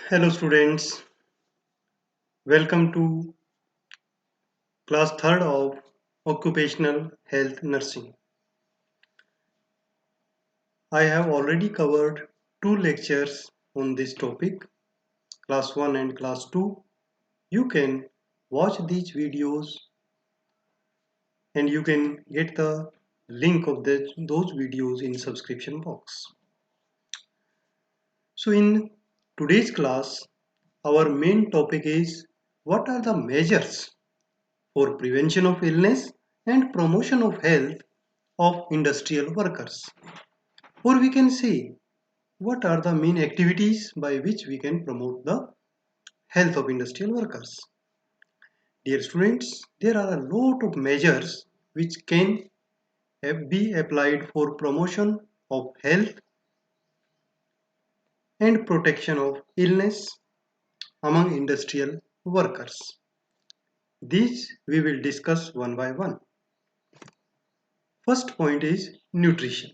Hello students, welcome to class 3rd of Occupational Health Nursing. I have already covered two lectures on this topic, class 1 and class 2. You can watch these videos and you can get the link of those videos in subscription box. So in today's class, our main topic is what are the measures for prevention of illness and promotion of health of industrial workers. Or we can say, what are the main activities by which we can promote the health of industrial workers? Dear students, there are a lot of measures which can be applied for promotion of health and protection of illness among industrial workers. These we will discuss one by one. First point is nutrition.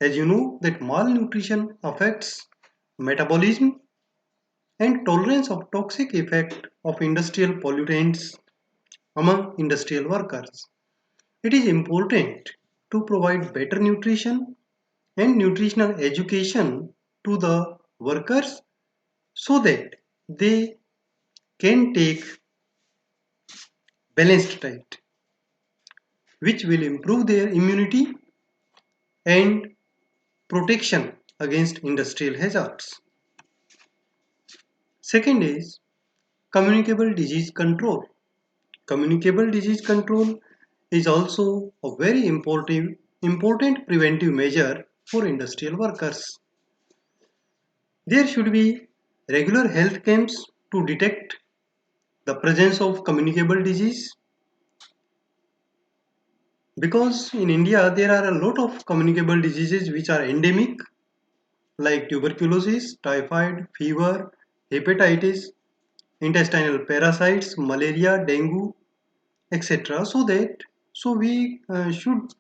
As you know that malnutrition affects metabolism and tolerance of toxic effect of industrial pollutants among industrial workers. It is important to provide better nutrition and nutritional education to the workers so that they can take balanced diet which will improve their immunity and protection against industrial hazards. Second is communicable disease control. Communicable disease control is also a very important preventive measure for industrial workers. There should be regular health camps to detect the presence of communicable disease because in India there are a lot of communicable diseases which are endemic like tuberculosis, typhoid, fever, hepatitis, intestinal parasites, malaria, dengue, etc. So we should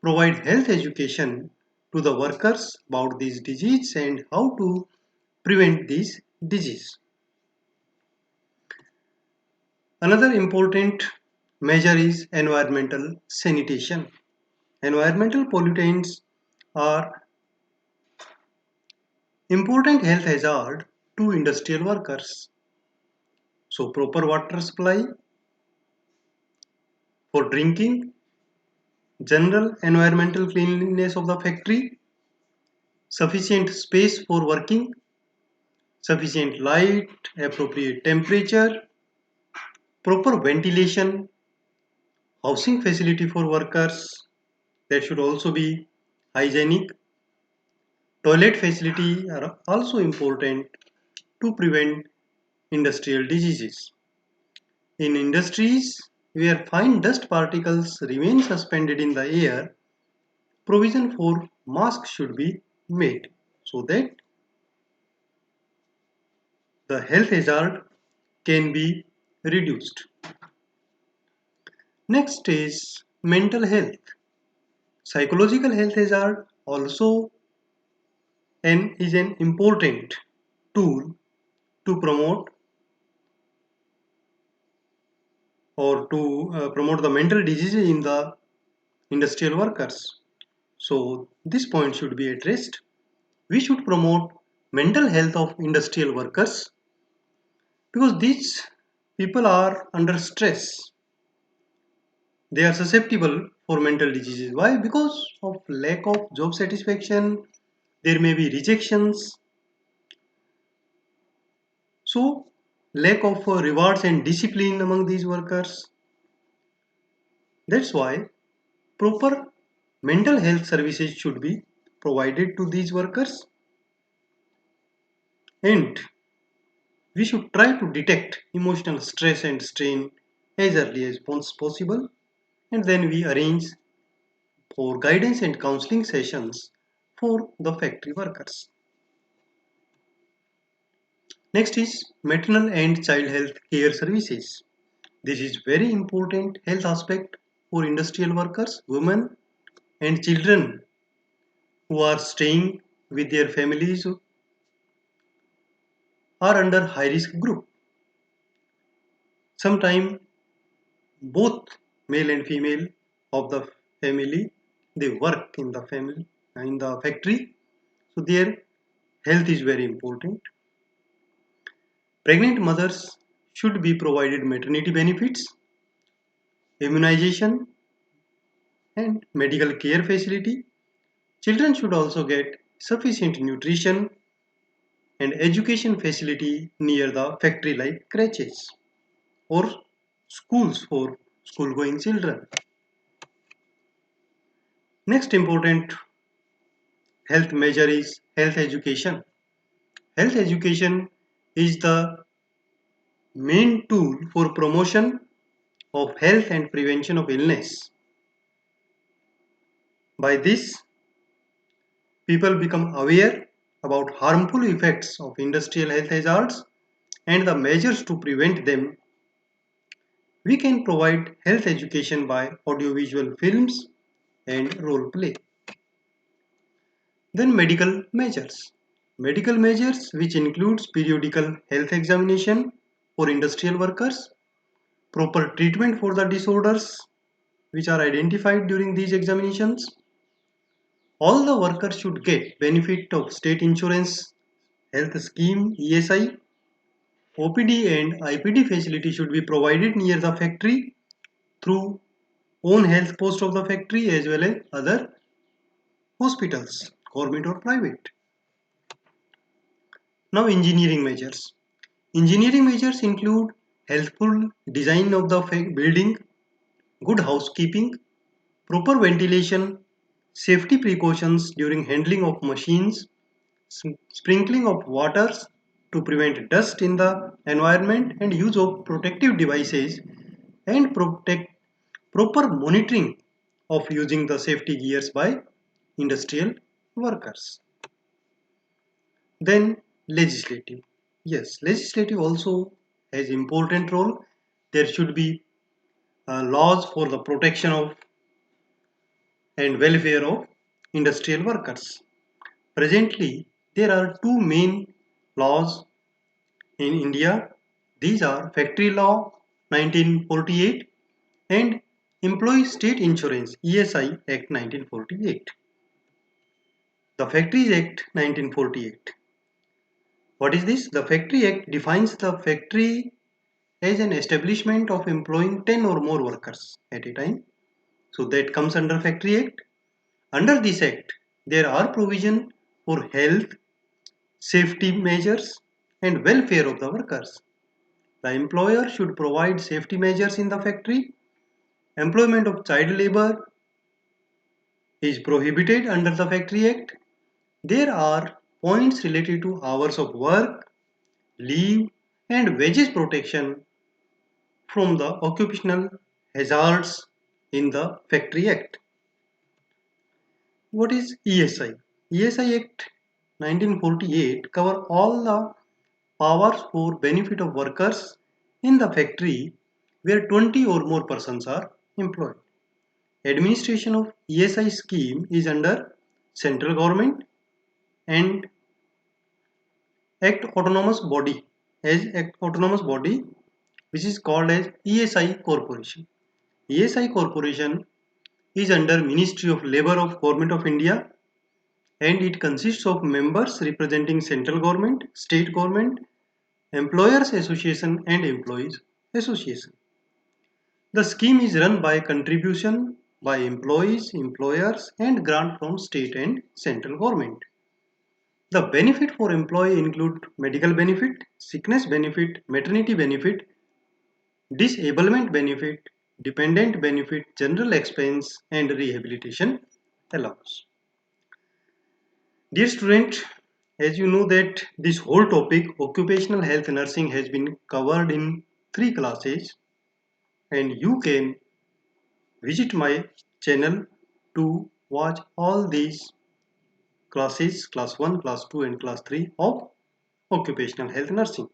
provide health education to the workers about these diseases and how to prevent these disease. Another important measure is environmental sanitation. Environmental pollutants are important health hazard to industrial workers. So proper water supply for drinking, general environmental cleanliness of the factory, sufficient space for working, sufficient light, appropriate temperature, proper ventilation, housing facility for workers that should also be hygienic, toilet facility are also important to prevent industrial diseases. In industries where fine dust particles remain suspended in the air, provision for masks should be made so that the health hazard can be reduced. Next is mental health. Psychological health hazard also is an important tool to promote or to promote the mental diseases in the industrial workers. So this point should be addressed. We should promote mental health of industrial workers because these people are under stress. They are susceptible for mental diseases. Why? Because of lack of job satisfaction, there may be rejections. So lack of rewards and discipline among these workers. That's why proper mental health services should be provided to these workers and we should try to detect emotional stress and strain as early as possible and then we arrange for guidance and counseling sessions for the factory workers. Next is maternal and child health care services. This is very important health aspect for industrial workers, women and children who are staying with their families are under high risk group. Sometimes both male and female of the family, they work in the family, in the factory, so their health is very important. Pregnant mothers should be provided maternity benefits, immunization and medical care facility. Children should also get sufficient nutrition and education facility near the factory like crèches or schools for school going children. Next important health measure is health education. Health education is the main tool for promotion of health and prevention of illness. By this, people become aware about harmful effects of industrial health hazards and the measures to prevent them. We can provide health education by audiovisual films and role play. Then medical measures. Medical measures which includes periodical health examination for industrial workers, proper treatment for the disorders which are identified during these examinations. All the workers should get benefit of state insurance health scheme ESI. OPD and IPD facility should be provided near the factory through own health post of the factory as well as other hospitals, government or private. Now engineering measures. Engineering measures include healthful design of the building, good housekeeping, proper ventilation, safety precautions during handling of machines, sprinkling of waters to prevent dust in the environment and use of protective devices and proper monitoring of using the safety gears by industrial workers. Then legislative. Yes, legislative also has important role. There should be laws for the protection of and welfare of industrial workers. Presently, there are two main laws in India. These are Factory Law 1948 and Employee State Insurance ESI Act 1948. The Factories Act 1948. What is this? The Factory Act defines the factory as an establishment of employing 10 or more workers at a time. So that comes under Factory Act. Under this act, there are provisions for health, safety measures and welfare of the workers. The employer should provide safety measures in the factory. Employment of child labor is prohibited under the Factory Act. There are points related to hours of work, leave and wages protection from the occupational hazards in the Factory Act. What is ESI? ESI Act 1948 cover all the powers for benefit of workers in the factory where 20 or more persons are employed. Administration of ESI scheme is under central government and act autonomous body which is called as ESI Corporation. ESI Corporation is under Ministry of Labour of Government of India and it consists of members representing central government, state government, employers association and employees association. The scheme is run by contribution by employees, employers and grant from state and central government. The benefit for employee include medical benefit, sickness benefit, maternity benefit, disablement benefit, dependent benefit, general expense and rehabilitation allowance. Dear student, as you know that this whole topic occupational health nursing has been covered in 3 classes and you can visit my channel to watch all these classes class 1, class 2 and class 3 of occupational health nursing.